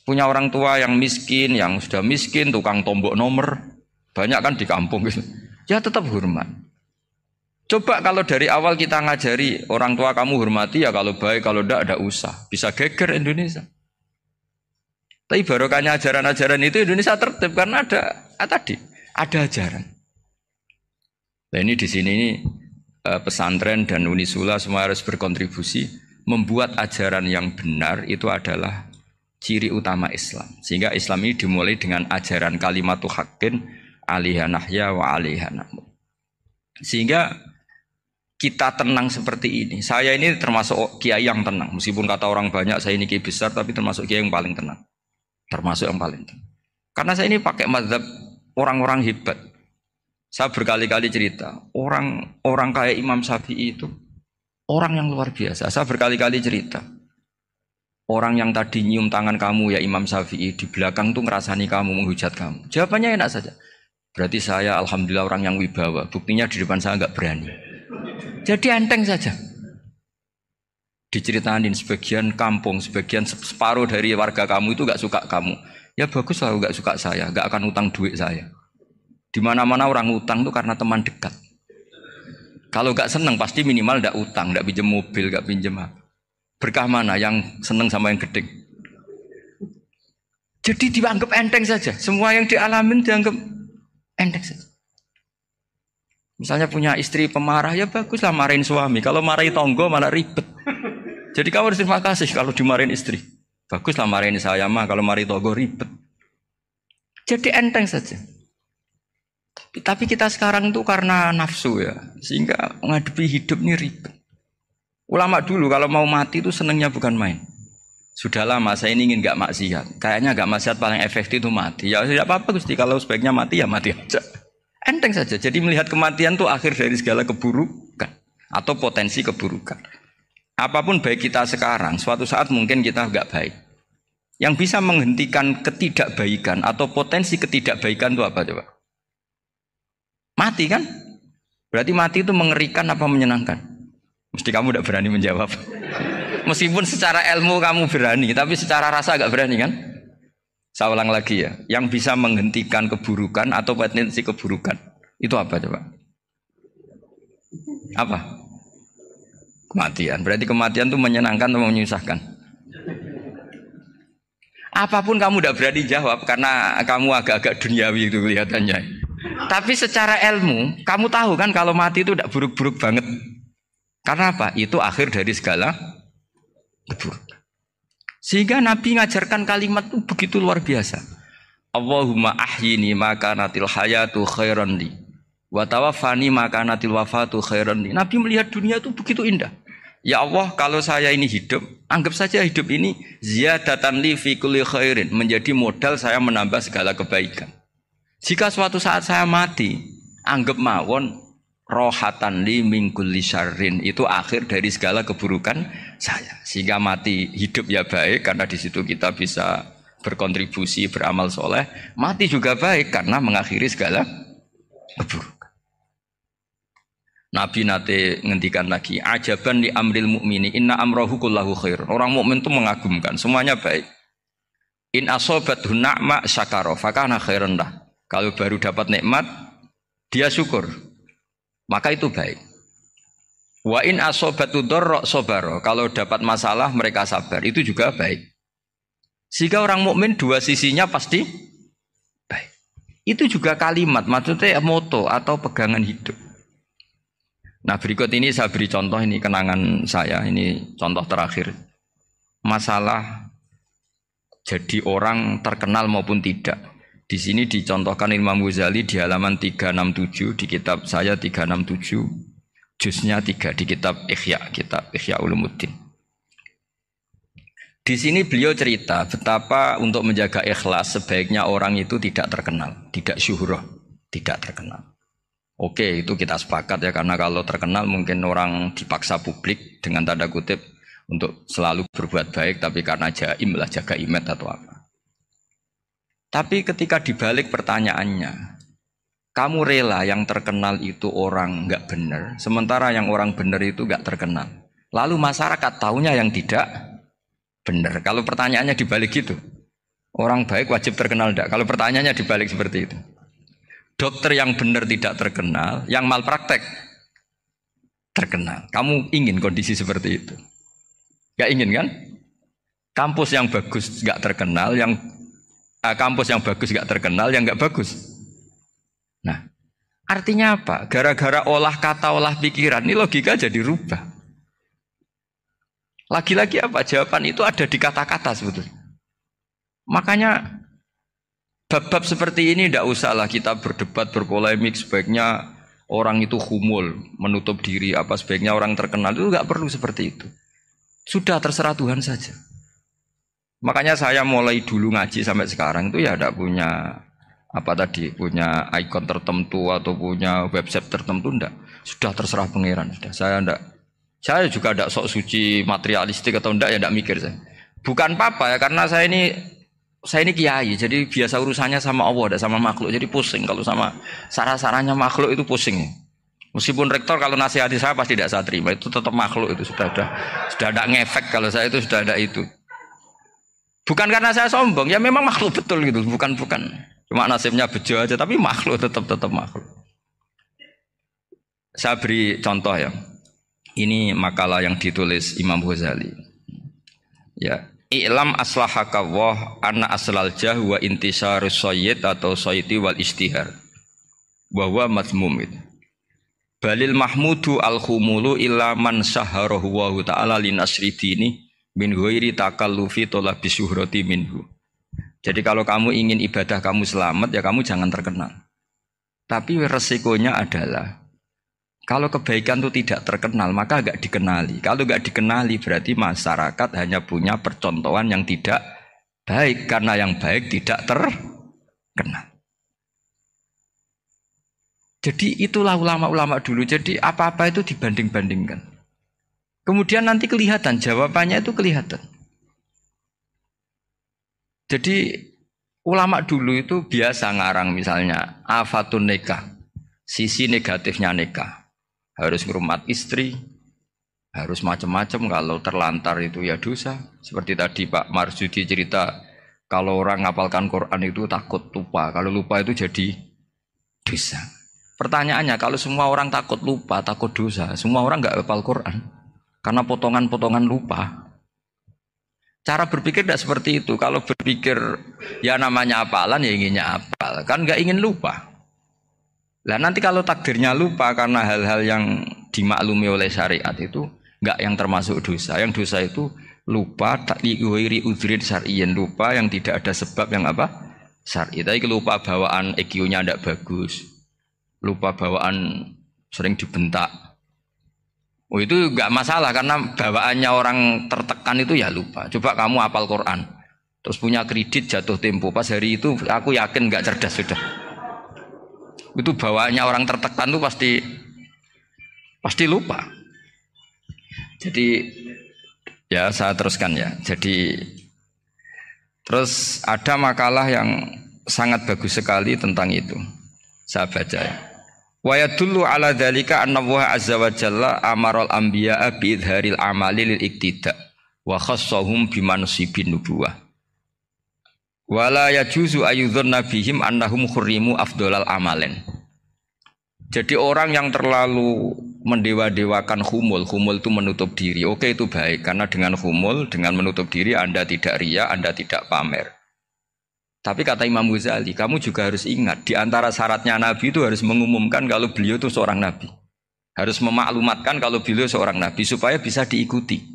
Punya orang tua yang miskin, yang sudah miskin, tukang tombok nomor, banyak kan di kampung gitu. Ya tetap hormat. Coba kalau dari awal kita ngajari orang tua kamu hormati ya kalau baik, kalau tidak usah. Bisa geger Indonesia. Tapi barokahnya ajaran-ajaran itu Indonesia tertib karena ada ajaran. Nah ini di sini pesantren dan Unisula semua harus berkontribusi membuat ajaran yang benar itu adalah ciri utama Islam. Sehingga Islam ini dimulai dengan ajaran kalimatu haqqin alaiha nahya wa alaiha namut. Sehingga kita tenang seperti ini. Saya ini termasuk kiai yang tenang. Meskipun kata orang banyak saya ini kiai besar, tapi termasuk kiai yang paling tenang. Termasuk yang paling tenang. Karena saya ini pakai mazhab orang-orang hebat. Saya berkali-kali cerita, orang kayak Imam Syafi'i itu orang yang luar biasa. Saya berkali-kali cerita. Orang yang tadi nyium tangan kamu ya Imam Syafi'i, di belakang tuh ngerasani kamu, menghujat kamu. Jawabannya enak saja. Berarti saya alhamdulillah orang yang wibawa. Buktinya di depan saya enggak berani. Jadi enteng saja. Diceritain sebagian kampung, sebagian separuh dari warga kamu itu gak suka kamu. Ya bagus lah gak suka saya, gak akan utang duit saya. Di mana-mana orang utang itu karena teman dekat. Kalau gak seneng pasti minimal gak utang, gak pinjam mobil, gak pinjam apa. Berkah mana yang seneng sama yang gede. Jadi dianggap enteng saja. Semua yang dialamin dianggap enteng saja. Misalnya punya istri pemarah, ya baguslah marahin suami. Kalau marahin tonggo malah ribet. Jadi kamu harus terima kasih kalau dimarahin istri. Baguslah marahin saya mah, kalau marahin tonggo ribet. Jadi enteng saja. Tapi kita sekarang tuh karena nafsu ya, sehingga menghadapi hidup ini ribet. Ulama dulu kalau mau mati itu senengnya bukan main. Sudah lama saya ini ingin gak maksiat. Kayaknya gak maksiat paling efektif itu mati. Ya tidak apa-apa Gusti, kalau sebaiknya mati ya mati aja. Enteng saja. Jadi melihat kematian itu akhir dari segala keburukan atau potensi keburukan. Apapun baik kita sekarang, suatu saat mungkin kita gak baik. Yang bisa menghentikan ketidakbaikan atau potensi ketidakbaikan itu apa coba? Mati kan? Berarti mati itu mengerikan apa menyenangkan? Mesti kamu tidak berani menjawab. Meskipun secara ilmu kamu berani, tapi secara rasa agak berani kan? Saya ulang lagi ya, yang bisa menghentikan keburukan atau potensi keburukan itu apa coba? Apa? Kematian. Berarti kematian itu menyenangkan atau menyusahkan? Apapun kamu tidak berani jawab karena kamu agak-agak duniawi itu kelihatannya. Tapi secara ilmu, kamu tahu kan kalau mati itu tidak buruk-buruk banget. Karena apa? Itu akhir dari segala keburukan. Sehingga Nabi ngajarkan kalimat itu begitu luar biasa. Allahumma ahyini maka natil hayatu khairan li wa tawaffani maka natil wafatu khairan li. Nabi melihat dunia itu begitu indah. Ya Allah, kalau saya ini hidup, anggap saja hidup ini ziyadatan li fi kulli khairin, menjadi modal saya menambah segala kebaikan. Jika suatu saat saya mati, anggap mawon rohatan li min kulli syarrin, itu akhir dari segala keburukan saya. Sehingga mati hidup ya baik karena di situ kita bisa berkontribusi beramal soleh. Mati juga baik karena mengakhiri segala keburukan. Nabi nate ngendikan lagi, ajaban li amril mu'mini inna amrahu kullahu khair. Orang mukmin itu mengagumkan, semuanya baik. In asobathu na'ma syakara fakana khairan lah. Kalau baru dapat nikmat, dia syukur, maka itu baik. Wa in asobatu dharra sabara. Kalau dapat masalah mereka sabar, itu juga baik. Sehingga orang mukmin dua sisinya pasti baik. Itu juga kalimat, maksudnya moto atau pegangan hidup. Nah berikut ini saya beri contoh, ini kenangan saya, ini contoh terakhir. Masalah jadi orang terkenal maupun tidak. Di sini dicontohkan Imam Ghazali di halaman 367 di kitab saya 367, juznya 3 di kitab Ihya Ulumuddin. Di sini beliau cerita betapa untuk menjaga ikhlas sebaiknya orang itu tidak terkenal, tidak syuhrah, tidak terkenal. Oke, itu kita sepakat ya, karena kalau terkenal mungkin orang dipaksa publik dengan tanda kutip untuk selalu berbuat baik, tapi karena jaim lah, jaga image atau apa. Tapi ketika dibalik pertanyaannya, kamu rela yang terkenal itu orang nggak benar, sementara yang orang benar itu nggak terkenal. Lalu masyarakat tahunya yang tidak benar. Kalau pertanyaannya dibalik gitu, orang baik wajib terkenal enggak? Kalau pertanyaannya dibalik seperti itu. Dokter yang benar tidak terkenal, yang malpraktek terkenal. Kamu ingin kondisi seperti itu? Gak ingin kan? Kampus yang bagus gak terkenal, kampus yang bagus gak terkenal, yang gak bagus. Nah, artinya apa? Gara-gara olah kata, olah pikiran, ini logika jadi rubah. Lagi-lagi apa? Jawaban itu ada di kata-kata sebetulnya. Makanya bab-bab seperti ini tidak usahlah kita berdebat, berpolemik. Sebaiknya orang itu humul, menutup diri, apa sebaiknya orang terkenal, itu nggak perlu seperti itu. Sudah terserah Tuhan saja. Makanya saya mulai dulu ngaji sampai sekarang itu ya tidak punya punya ikon tertentu atau punya website tertentu, enggak. Sudah terserah pangeran. Saya juga tidak sok suci materialistik atau enggak, ya tidak mikir saya. Bukan apa-apa ya, karena saya ini kiai, jadi biasa urusannya sama Allah, tidak sama makhluk. Jadi pusing kalau sama sarah-sarahnya makhluk itu pusing. Meskipun rektor kalau nasihati saya pasti tidak saya terima, itu tetap makhluk, itu sudah ada ngefek kalau saya itu sudah ada itu. Bukan karena saya sombong, ya memang makhluk betul gitu, bukan. Cuma nasibnya bejo aja, tapi makhluk tetap makhluk. Saya beri contoh ya. Ini makalah yang ditulis Imam Ghazali. Ya. I'lam aslahaka Allah anna aslal jah wa intisarus sayyid atau sayyidi wal istihar wa huwa mazmum itu. Balil mahmudu al-khumulu illa man saharahu wa ta'ala linasri dini min ghairi takallufi talabi syuhrati minhu. Jadi kalau kamu ingin ibadah kamu selamat, ya kamu jangan terkenal. Tapi resikonya adalah kalau kebaikan itu tidak terkenal, maka nggak dikenali. Kalau nggak dikenali berarti masyarakat hanya punya percontohan yang tidak baik karena yang baik tidak terkenal. Jadi itulah ulama-ulama dulu. Jadi apa-apa itu dibanding-bandingkan. Kemudian nanti kelihatan jawabannya itu kelihatan. Jadi ulama dulu itu biasa ngarang misalnya afatun nikah, sisi negatifnya nikah, harus ngurmat istri, harus macam-macam, kalau terlantar itu ya dosa. Seperti tadi Pak Marsudi cerita, kalau orang ngapalkan Quran itu takut lupa, kalau lupa itu jadi dosa. Pertanyaannya, kalau semua orang takut lupa, takut dosa, semua orang nggak hafal Quran karena potongan-potongan lupa. Cara berpikir tidak seperti itu. Kalau berpikir ya namanya hafalan ya inginnya hafal, kan nggak ingin lupa. Lah nanti kalau takdirnya lupa karena hal-hal yang dimaklumi oleh syariat itu nggak yang termasuk dosa. Yang dosa itu lupa takliwiri udrin syar'iyyan, lupa yang tidak ada sebab yang apa? Syar'i. Tapi lupa bawaan EQ-nya tidak bagus, lupa bawaan sering dibentak. Oh itu nggak masalah karena bawaannya orang tertekan itu ya lupa. Coba kamu hafal Quran, terus punya kredit jatuh tempo, pas hari itu aku yakin nggak cerdas sudah. Itu bawaannya orang tertekan itu pasti lupa. Jadi ya saya teruskan ya. Jadi terus ada makalah yang sangat bagus sekali tentang itu. Saya baca ya. Wa yadullu ala dzalika anna Allah azza wa jalla amaral anbiya'a bi idharil amali lil iktida wa khassahum bi mansibin nubuwah. Wala yajuzu ayyudhanna bihim annahum khurrimu afdhalal amalen. Jadi orang yang terlalu mendewa-dewakan khumul itu menutup diri. Oke itu baik karena dengan khumul, dengan menutup diri Anda tidak riya, Anda tidak pamer. Tapi kata Imam Ghazali, kamu juga harus ingat di antara syaratnya Nabi itu harus mengumumkan kalau beliau itu seorang Nabi. Harus memaklumatkan kalau beliau seorang Nabi supaya bisa diikuti.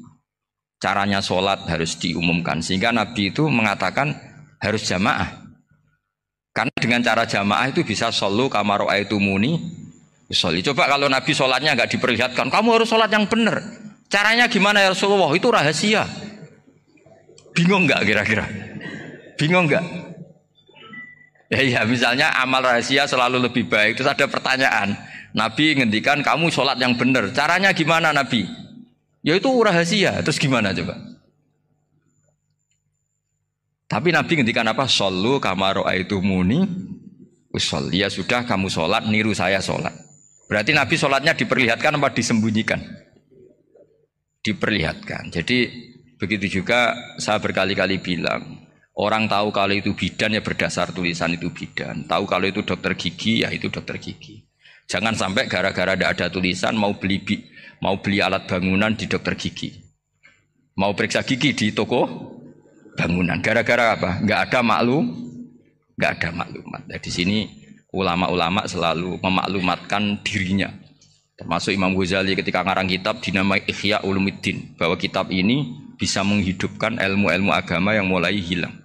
Caranya sholat harus diumumkan sehingga Nabi itu mengatakan harus jamaah. Karena dengan cara jamaah itu bisa shollu kama ra'aitumuni usolli. Coba kalau Nabi sholatnya nggak diperlihatkan, kamu harus sholat yang benar. Caranya gimana ya Rasulullah? Itu rahasia. Bingung nggak kira-kira? Bingung nggak? Ya misalnya amal rahasia selalu lebih baik. Terus ada pertanyaan, Nabi ngendikan kamu sholat yang benar. Caranya gimana Nabi? Ya itu rahasia. Terus gimana coba? Tapi Nabi ngendikan apa? Shollu kama ra'aitumuni usolli. Ya sudah kamu sholat, niru saya sholat. Berarti Nabi sholatnya diperlihatkan apa disembunyikan? Diperlihatkan. Jadi begitu juga saya berkali-kali bilang, orang tahu kalau itu bidan ya berdasar tulisan itu bidan. Tahu kalau itu dokter gigi ya itu dokter gigi. Jangan sampai gara-gara tidak ada tulisan mau beli alat bangunan di dokter gigi. Mau periksa gigi di toko bangunan. Gara-gara apa? Nggak ada maklumat. Nah, di sini ulama-ulama selalu memaklumatkan dirinya. Termasuk Imam Ghazali ketika ngarang kitab dinamai Ihya Ulumuddin, bahwa kitab ini bisa menghidupkan ilmu-ilmu agama yang mulai hilang.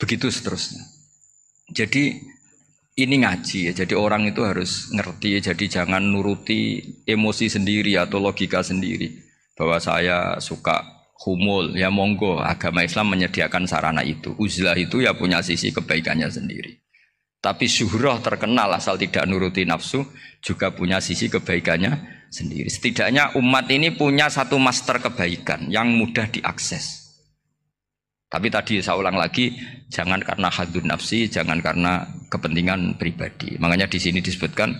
Begitu seterusnya. Jadi ini ngaji ya. Jadi orang itu harus ngerti. Jadi jangan nuruti emosi sendiri atau logika sendiri. Bahwa saya suka humul, ya monggo. Agama Islam menyediakan sarana itu. Uzlah itu ya punya sisi kebaikannya sendiri. Tapi syuhrah terkenal asal tidak nuruti nafsu juga punya sisi kebaikannya sendiri. Setidaknya umat ini punya satu master kebaikan yang mudah diakses. Tapi tadi saya ulang lagi, jangan karena hadun nafsi, jangan karena kepentingan pribadi. Makanya di sini disebutkan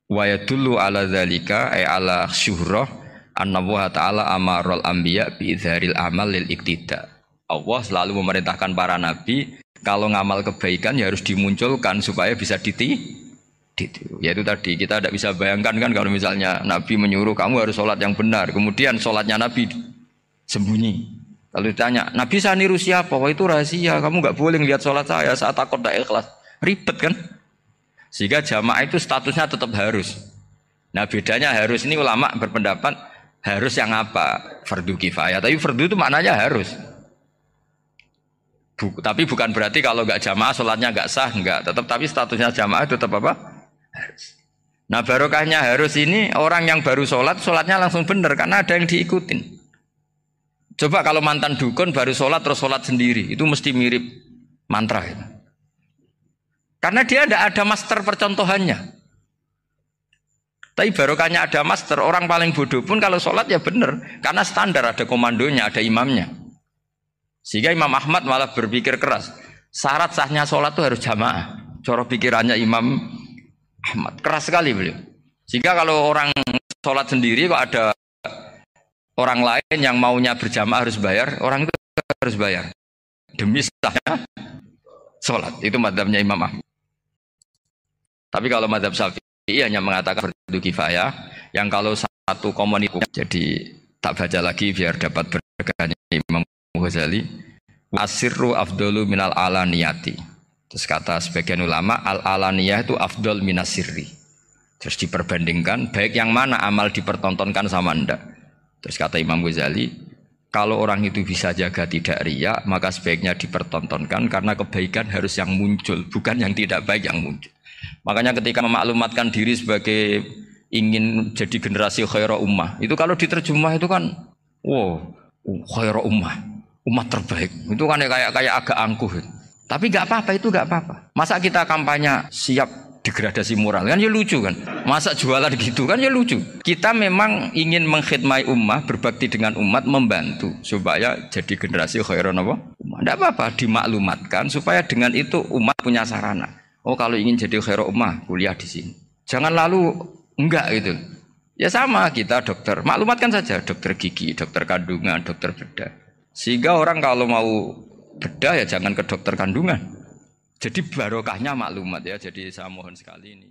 wa yadullu ala dzalika ay ala syuhrah anna wa ta'ala amarul anbiya bi idzharil amal lil iktida. Allah selalu memerintahkan para nabi kalau ngamal kebaikan ya harus dimunculkan supaya bisa ditiru. Yaitu tadi kita tidak bisa bayangkan kan kalau misalnya Nabi menyuruh kamu harus sholat yang benar, kemudian sholatnya Nabi sembunyi. Kalau ditanya, Nabi saya niru siapa? Wah itu rahasia, kamu nggak boleh lihat sholat saya saat takut tidak ikhlas. Ribet kan? Sehingga jamaah itu statusnya tetap harus. Nah bedanya harus ini ulama berpendapat harus yang apa? Fardu kifayah. Tapi fardu itu maknanya harus. Tapi bukan berarti kalau nggak jamaah sholatnya nggak sah, nggak. Tetap tapi statusnya jamaah tetap apa? Harus. Nah barokahnya harus ini orang yang baru sholat, sholatnya langsung benar karena ada yang diikutin. Coba kalau mantan dukun baru sholat terus sholat sendiri, itu mesti mirip mantra. Gitu. Karena dia tidak ada master percontohannya. Tapi barokahnya ada master, orang paling bodoh pun kalau sholat ya benar. Karena standar ada komandonya, ada imamnya. Sehingga Imam Ahmad malah berpikir keras. Syarat sahnya sholat itu harus jamaah. Cara pikirannya Imam Ahmad. Keras sekali beliau. Sehingga kalau orang sholat sendiri kok ada orang lain yang maunya berjamaah harus bayar, orang itu harus bayar. Demi sahnya sholat. Itu madzhabnya Imam Ahmad. Tapi kalau madzhab Syafi'i hanya mengatakan fardu kifayah, yang kalau satu komunitas jadi tak baca lagi biar dapat berkahnya Imam Ghazali. Asirru afdalu minal alaniyati. Terus kata sebagian ulama al alaniyah itu afdal minasirri. Terus diperbandingkan baik yang mana amal dipertontonkan sama ndak. Terus kata Imam Ghazali, kalau orang itu bisa jaga tidak riya, maka sebaiknya dipertontonkan karena kebaikan harus yang muncul, bukan yang tidak baik yang muncul. Makanya ketika memaklumatkan diri sebagai ingin jadi generasi khaira ummah, itu kalau diterjemah itu kan wow, khaira ummah, umat terbaik. Itu kan kayak agak angkuh. Tapi enggak apa-apa, itu enggak apa-apa. Masa kita kampanye siap degradasi moral kan ya lucu kan. Masa jualan gitu kan ya lucu. Kita memang ingin mengkhidmati ummah, berbakti dengan umat, membantu supaya jadi generasi khaira ummah. Enggak apa-apa dimaklumatkan supaya dengan itu umat punya sarana. Oh kalau ingin jadi khairul ummah kuliah di sini. Jangan lalu enggak gitu. Ya sama kita dokter, maklumatkan saja dokter gigi, dokter kandungan, dokter bedah. Sehingga orang kalau mau bedah ya jangan ke dokter kandungan. Jadi barokahnya maklumat ya. Jadi saya mohon sekali ini.